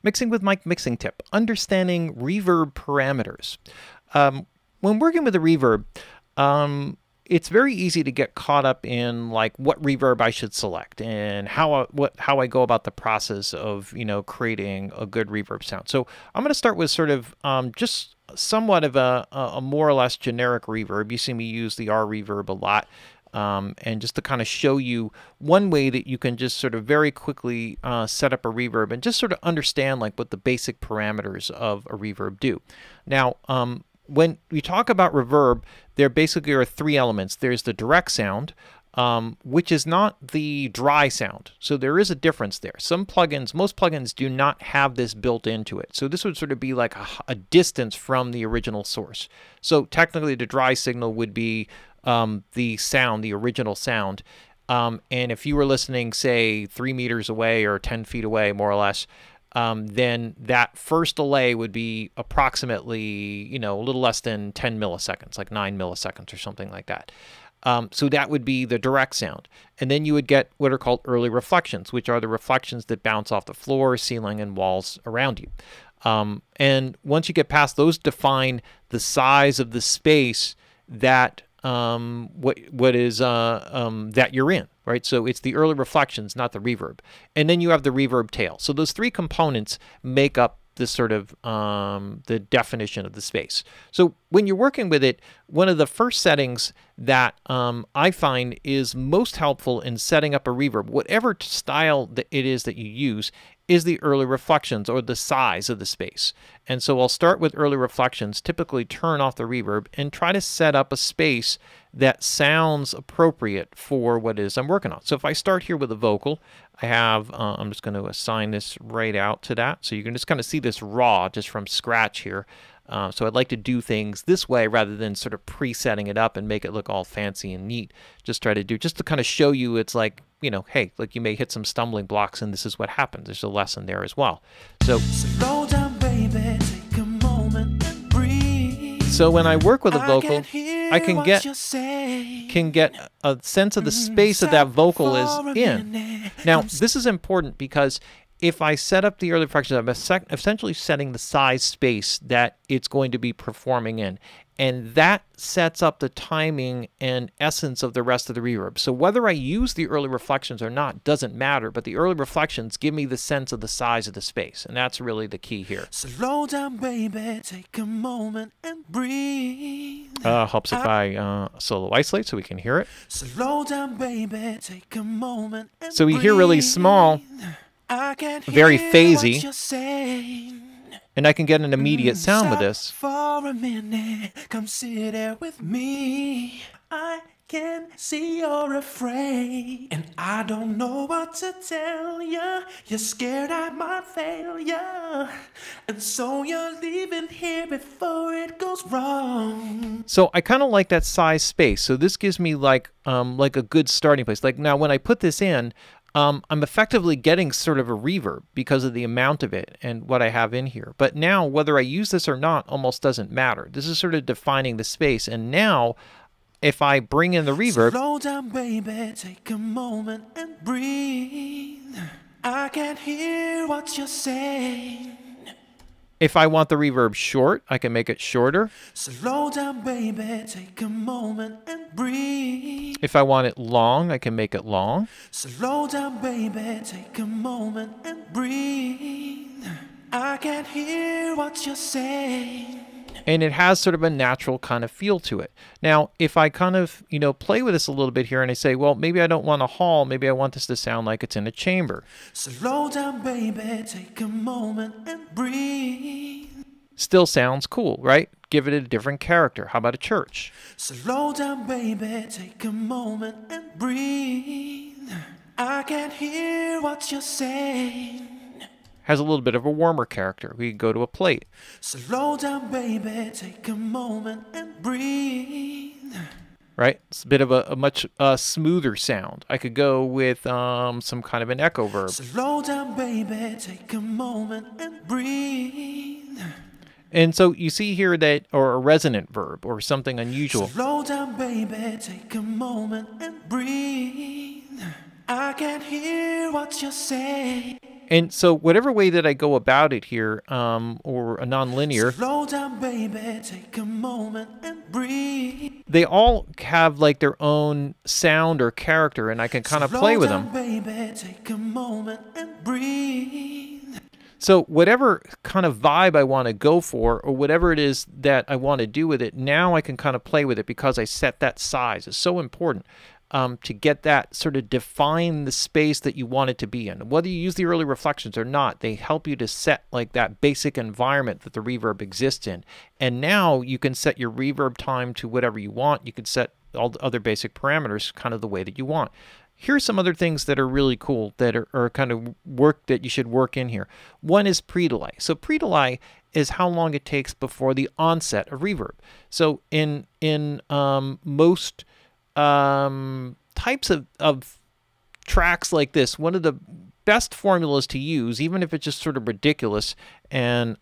Mixing with Mike mixing tip, understanding reverb parameters. When working with a reverb, it's very easy to get caught up in like what reverb I should select and how I go about the process of, you know, creating a good reverb sound. So I'm going to start with sort of just somewhat of a more or less generic reverb. You see me use the R reverb a lot. And just to kind of show you one way that you can just sort of very quickly set up a reverb and just sort of understand like what the basic parameters of a reverb do. Now, when we talk about reverb, there basically are three elements. There's the direct sound, which is not the dry sound. So there is a difference there. Some plugins, most plugins do not have this built into it. So this would sort of be like a distance from the original source. So technically the dry signal would be the sound, the original sound. And if you were listening, say, 3 meters away or 10 feet away, more or less, then that first delay would be approximately, you know, a little less than 10 milliseconds, like 9 milliseconds or something like that. So that would be the direct sound. And then you would get what are called early reflections, which are the reflections that bounce off the floor, ceiling, and walls around you. And once you get past those, define the size of the space that that you're in, right? So it's the early reflections, not the reverb. And then you have the reverb tail. So those three components make up this sort of the definition of the space. So when you're working with it, one of the first settings that I find is most helpful in setting up a reverb, whatever style that it is that you use, is the early reflections or the size of the space. And so I'll start with early reflections, typically turn off the reverb, and try to set up a space that sounds appropriate for what it is I'm working on. So if I start here with a vocal, I have, I'm just going to assign this right out to that. So you can just kind of see this raw just from scratch here. So I'd like to do things this way rather than sort of presetting it up and make it look all fancy and neat. Just try to do, just to kind of show you it's like, you know, hey, like you may hit some stumbling blocks and this is what happens. There's a lesson there as well. So slow down, baby, take a moment and breathe. So when I work with a vocal, I can get a sense of the space that that vocal is in. Now, this is important because if I set up the early reflections, I'm essentially setting the size space that it's going to be performing in. And that sets up the timing and essence of the rest of the reverb. So whether I use the early reflections or not doesn't matter, but the early reflections give me the sense of the size of the space. And that's really the key here. Slow down, baby, take a moment and breathe. Helps if I solo isolate so we can hear it. Slow down, baby, take a moment and so we hear really small, very phasey, and I can get an immediate sound with this. For a minute, come sit there with me. I can see you're afraid, and I don't know what to tell you. You're scared I might fail you, and so you're leaving here before it goes wrong. So I kind of like that size space. So this gives me like a good starting place. Like now when I put this in, I'm effectively getting sort of a reverb because of the amount of it and what I have in here. But now, whether I use this or not almost doesn't matter. This is sort of defining the space. And now, if I bring in the reverb, slow down, baby, take a moment and breathe. I can't hear what you're saying. If I want the reverb short, I can make it shorter. Slow down, baby, take a moment and breathe. If I want it long, I can make it long. Slow down, baby, take a moment and breathe. I can't hear what you're saying. And it has sort of a natural kind of feel to it. Now, if I kind of, you know, play with this a little bit here and I say, well, maybe I don't want a hall, maybe I want this to sound like it's in a chamber. Slow down, baby, take a moment and breathe. Still sounds cool, right? Give it a different character. How about a church? Slow down, baby, take a moment and breathe. I can't hear what you're saying. Has a little bit of a warmer character. We can go to a plate. Slow down, baby, take a moment and breathe. Right? It's a bit of a much smoother sound. I could go with some kind of an echo verb. Slow down, baby, take a moment and breathe. And so you see here that, or a resonant verb, or something unusual. Slow down, baby, take a moment and breathe. I can't hear what you're saying. And so whatever way that I go about it here, or a nonlinear, Slow down, baby, take a moment and breathe. they all have like their own sound or character, and I can kind of play with them. Baby, take a moment and breathe. So whatever kind of vibe I want to go for, or whatever it is that I want to do with it, now I can kind of play with it because I set that size. It's so important to get that sort of define the space that you want it to be in. Whether you use the early reflections or not, they help you to set like that basic environment that the reverb exists in. And now you can set your reverb time to whatever you want. You can set all the other basic parameters kind of the way that you want. Here's some other things that are really cool that are kind of work that you should work in here. One is pre-delay. So pre-delay is how long it takes before the onset of reverb. So in most types of tracks like this, one of the best formulas to use, even if it's just sort of ridiculous, and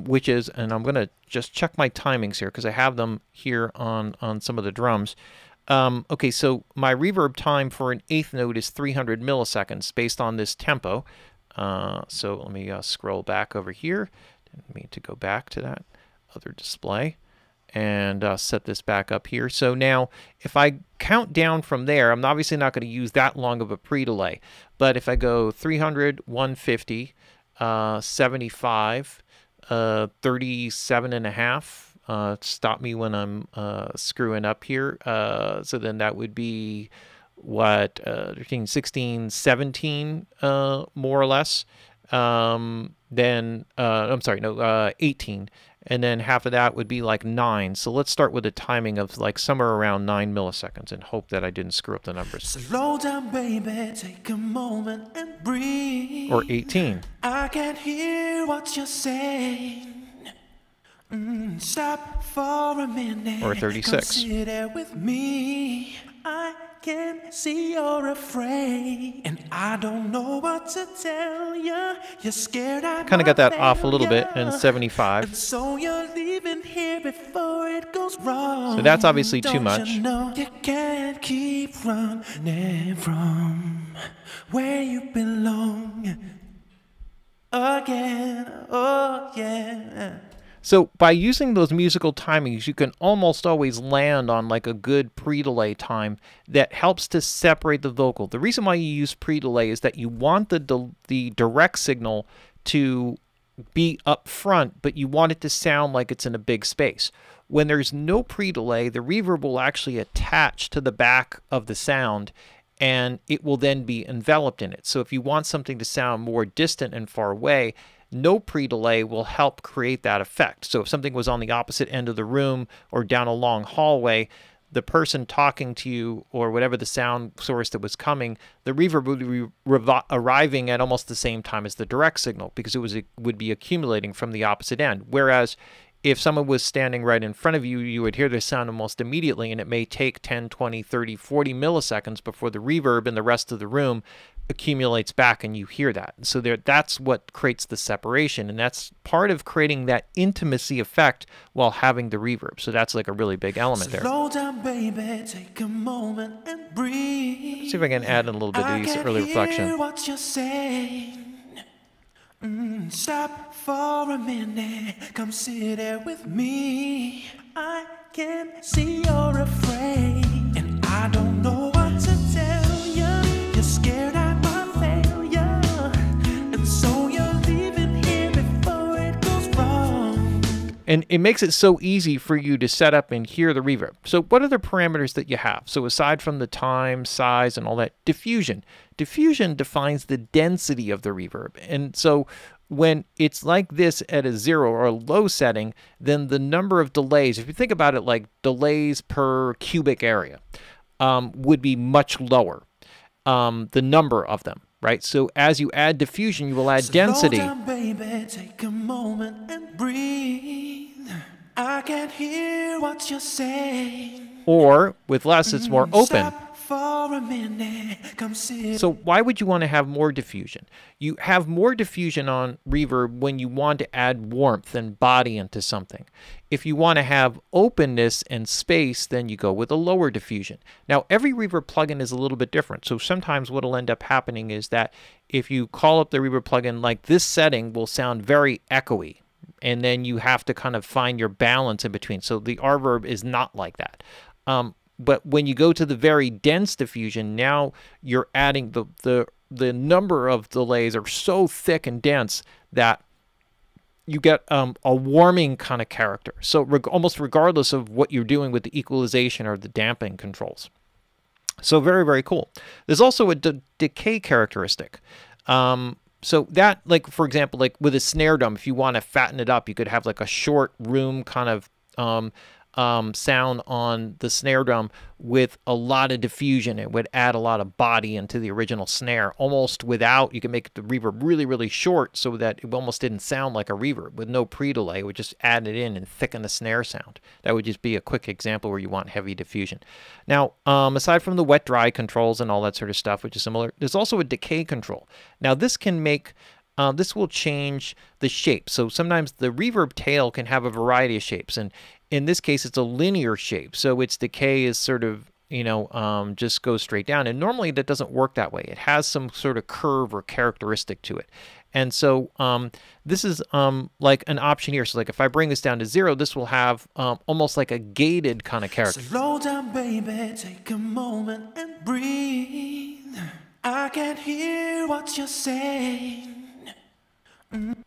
which is, and I'm going to just check my timings here because I have them here on some of the drums. Okay, so my reverb time for an eighth note is 300 milliseconds based on this tempo. So let me scroll back over here. Didn't mean to go back to that other display. And set this back up here. So now if I count down from there, I'm obviously not going to use that long of a pre-delay. But if I go 300, 150, 75, 37 and a half, stop me when I'm screwing up here. So then that would be what, 13, 16, 17 more or less. Then I'm sorry, no, 18. And then half of that would be like 9. So let's start with a timing of like somewhere around 9 milliseconds and hope that I didn't screw up the numbers. Slow down, baby, take a moment and breathe. Or 18. I can't hear what you're saying. Stop for a minute. Or 36. Consider with me. I can see you're afraid, and I don't know what to tell you. You're scared. Kind of got that off a little bit in 75. And so you're leaving here before it goes wrong. So that's obviously too much. You know you can't keep running from where you belong again. Oh yeah. So by using those musical timings, you can almost always land on like a good pre-delay time that helps to separate the vocal. The reason why you use pre-delay is that you want the direct signal to be up front, but you want it to sound like it's in a big space. When there's no pre-delay, the reverb will actually attach to the back of the sound, and it will then be enveloped in it. So if you want something to sound more distant and far away, no pre-delay will help create that effect. So if something was on the opposite end of the room or down a long hallway, the person talking to you or whatever the sound source that was coming, the reverb would be arriving at almost the same time as the direct signal because it would be accumulating from the opposite end. Whereas if someone was standing right in front of you, you would hear the sound almost immediately, and it may take 10, 20, 30, 40 milliseconds before the reverb in the rest of the room accumulates back and you hear that. So that's what creates the separation, and that's part of creating that intimacy effect while having the reverb. So that's like a really big element there. Slow down, baby, take a moment and breathe. Let's see if I can add in a little bit of these early reflection. What you're saying. Stop for a minute, come sit there with me. I can see you're afraid, and I don't know what to tell you. You're scared I'm a failure, and so you're leaving here before it goes wrong. And it makes it so easy for you to set up and hear the reverb. So what are the parameters that you have? So aside from the time, size, and all that, diffusion. Diffusion defines the density of the reverb. And so when it's like this at a 0 or a low setting, then the number of delays, if you think about it like delays per cubic area, would be much lower, the number of them, right? So as you add diffusion, you will add density. Slow down, baby, take a moment and breathe. I can't hear what you're saying. Or with less, it's more open. Stop for for a minute. Come sit. So why would you want to have more diffusion? You have more diffusion on reverb when you want to add warmth and body into something. If you want to have openness and space, then you go with a lower diffusion. Now, every reverb plugin is a little bit different. So sometimes what will end up happening is that if you call up the reverb plugin, like this setting will sound very echoey. And then you have to kind of find your balance in between. So the reverb is not like that. But when you go to the very dense diffusion, now you're adding the number of delays are so thick and dense that you get a warming kind of character. So almost regardless of what you're doing with the equalization or the dampening controls. So very, very cool. There's also a decay characteristic. So that, like, for example, like with a snare drum, if you want to fatten it up, you could have like a short room kind of sound on the snare drum with a lot of diffusion. It would add a lot of body into the original snare, almost without, you can make the reverb really, really short so that it almost didn't sound like a reverb with no pre-delay. It would just add it in and thicken the snare sound. That would just be a quick example where you want heavy diffusion. Now, aside from the wet-dry controls and all that sort of stuff, which is similar, there's also a decay control. Now, this can make this will change the shape. So sometimes the reverb tail can have a variety of shapes, and in this case, it's a linear shape. So its decay is sort of, you know, just goes straight down. And normally that doesn't work that way. It has some sort of curve or characteristic to it. And so this is like an option here. So like if I bring this down to 0, this will have almost like a gated kind of character. Slow down, baby, take a moment and breathe. I can't hear what you're saying.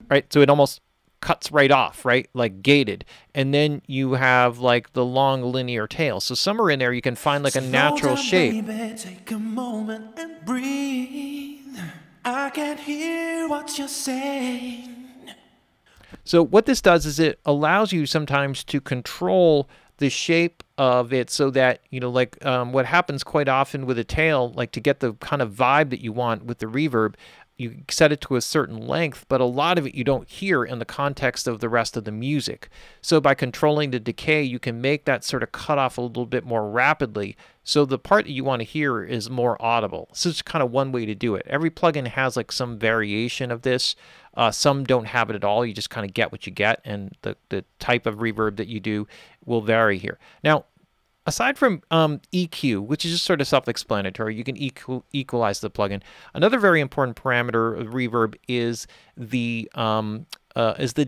Right, so it almost cuts right off, right, like gated, and then you have like the long linear tail. So somewhere in there you can find like a natural shape. Baby, take a moment and breathe. I can't hear what you're saying. So what this does is it allows you sometimes to control the shape of it so that, you know, like what happens quite often with a tail, like to get the kind of vibe that you want with the reverb, you set it to a certain length, but a lot of it you don't hear in the context of the rest of the music. So by controlling the decay, you can make that sort of cut off a little bit more rapidly, so the part that you want to hear is more audible. So it's kind of one way to do it. Every plugin has like some variation of this. Some don't have it at all. You just kind of get what you get, and the type of reverb that you do will vary here. Now, aside from EQ, which is just sort of self-explanatory, you can equalize the plugin. Another very important parameter of reverb is the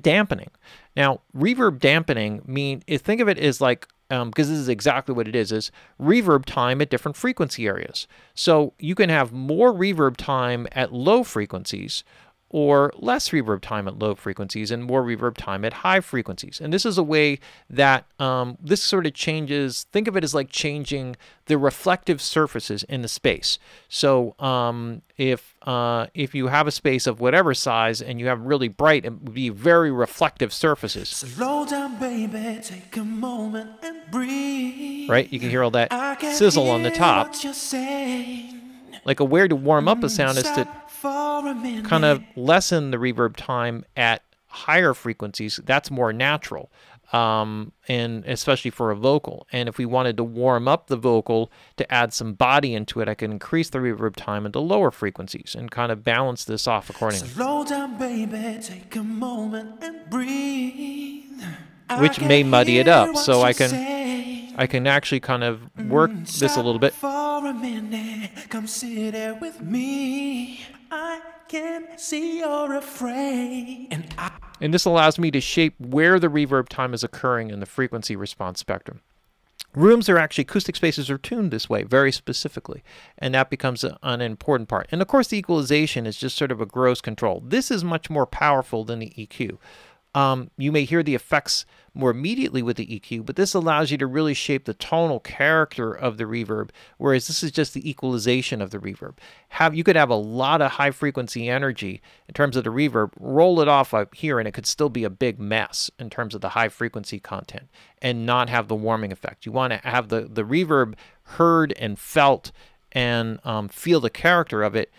dampening. Now, reverb dampening think of it as like, because this is exactly what it is reverb time at different frequency areas. So you can have more reverb time at low frequencies, or less reverb time at low frequencies and more reverb time at high frequencies. And this is a way that this sort of changes, think of it as like changing the reflective surfaces in the space. So if you have a space of whatever size and you have really bright, it would be very reflective surfaces. Slow down, baby, take a moment and breathe. Right? You can hear all that sizzle on the top. Like a way to warm up a sound is to kind of lessen the reverb time at higher frequencies. That's more natural, and especially for a vocal. And if we wanted to warm up the vocal to add some body into it, I can increase the reverb time at the lower frequencies and kind of balance this off accordingly. Slow down, baby, take a moment and breathe. Which may muddy it up, so I can actually kind of work this a little bit. For a minute, come sit there with me. I can see you're afraid. And this allows me to shape where the reverb time is occurring in the frequency response spectrum. Rooms are actually, acoustic spaces are tuned this way very specifically, and that becomes an important part. And of course, the equalization is just sort of a gross control. This is much more powerful than the EQ. You may hear the effects more immediately with the EQ, but this allows you to really shape the tonal character of the reverb, whereas this is just the equalization of the reverb. You could have a lot of high frequency energy in terms of the reverb, roll it off up here, and it could still be a big mess in terms of the high frequency content and not have the warming effect. You want to have the reverb heard and felt and feel the character of it,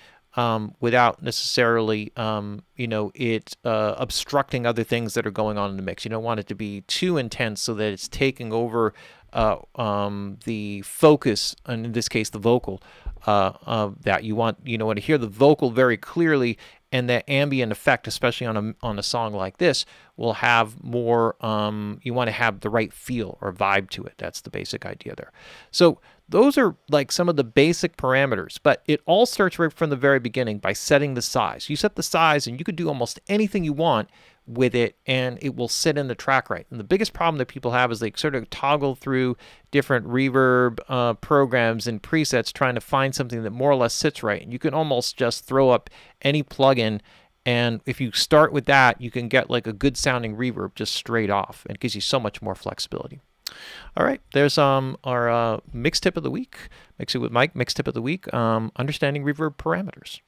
without necessarily, it obstructing other things that are going on in the mix. You don't want it to be too intense so that it's taking over the focus, and in this case the vocal, that you want to hear the vocal very clearly, and that ambient effect, especially on a song like this, will have more. You want to have the right feel or vibe to it. That's the basic idea there. So those are like some of the basic parameters, but it all starts right from the very beginning by setting the size. You set the size, and you could do almost anything you want with it, and it will sit in the track right. And the biggest problem that people have is they sort of toggle through different reverb programs and presets trying to find something that more or less sits right. And you can almost just throw up any plugin, and if you start with that, you can get like a good sounding reverb just straight off, and it gives you so much more flexibility. All right, there's our mix tip of the week. Mix it with Mike, mix tip of the week, understanding reverb parameters.